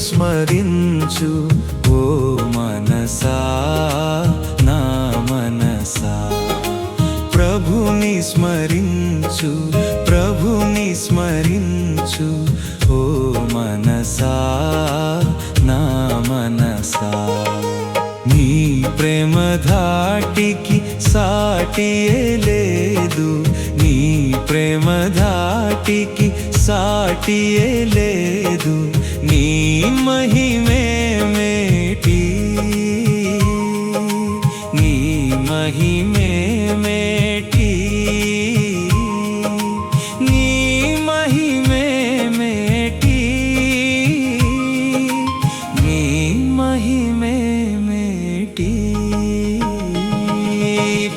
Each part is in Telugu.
స్మరించు ఓ మనసా నా మనసా ప్రభుని స్మరించు ప్రభుని స్మరించు ఓ మనసా నా మనసా నీ ప్రేమ ధాటికి సాటియే లేదు నీ ప్రేమ ధాటికి సాటియే లేదు నీ మహిమే మేటి నీ మహిమే మేటి నీ మహిమే మేటి నీ మహిమే మేటి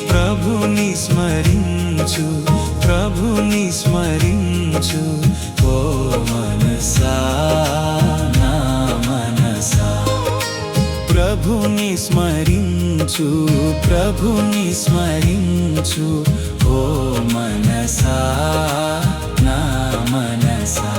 ప్రభుని స్మరించు ప్రభుని స్మరించు ఓ మనసా నా మనసా ప్రభుని స్మరించు ప్రభుని స్మరించు ఓ మనసా నా మనసా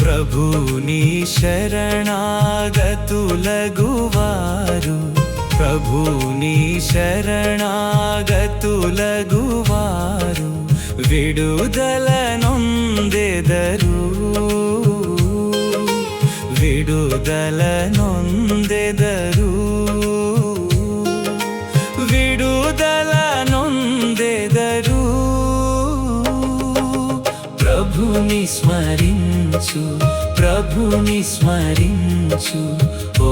ప్రభుని శరణాగతులగువారు ప్రభుని శరణాగతులగువారు విడుదల నొందెదరు విడుదల నొందెదరు విడుదల నొందెదరు ప్రభుని స్మరించు ప్రభుని స్మరించు ఓ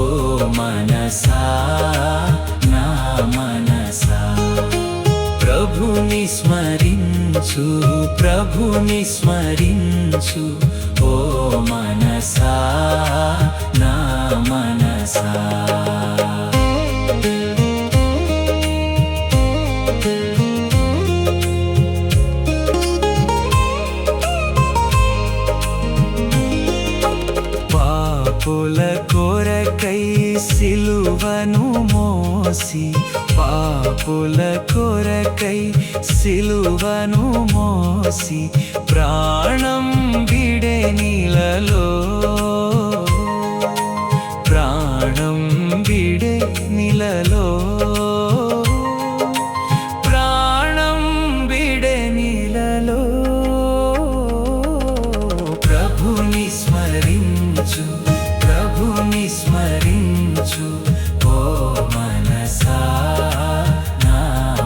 మనసా నా మనసా ప్రభుని స్మరించు ప్రభుని స్మరించు ఓ మనసా నా మనసా పాపుల కొరకై సిలువను మోసి పాపుల కొరకై సిలువను మోసి ప్రాణం విడే నీలలో ప్రాణం విడే నీలలో ప్రాణం విడే నీలలో ప్రభుని స్మరించు ప్రభుని స్మరించు ఓ మనసా నా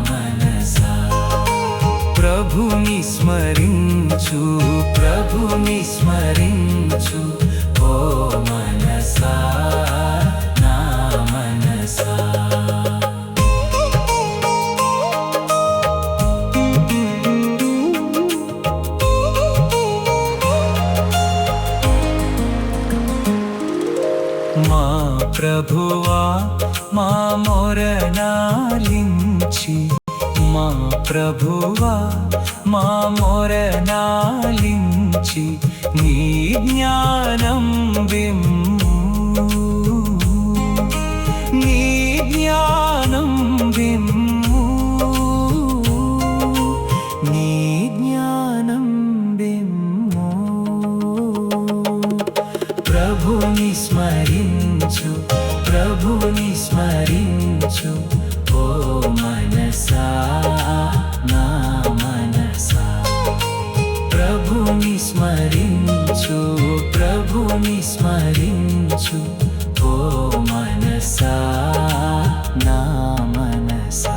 మనసా ప్రభుని స్మరించు ప్రభుని స్మరించు ఓ మనసా నా మనసా మా ప్రభువా మా మొరనాలించి మా ప్రభువా మా మొరనాలించి నీ జ్ఞానం విమ్ము నీ జ్ఞానం విమ్ము నీ జ్ఞానం విమ్ము ప్రభుని స్మరించు ప్రభుని స్మరించు ఓ మనసా నా మనసా ప్రభుని స్మరించు ప్రభుని స్మరించు ఓ మనసా నా మనసా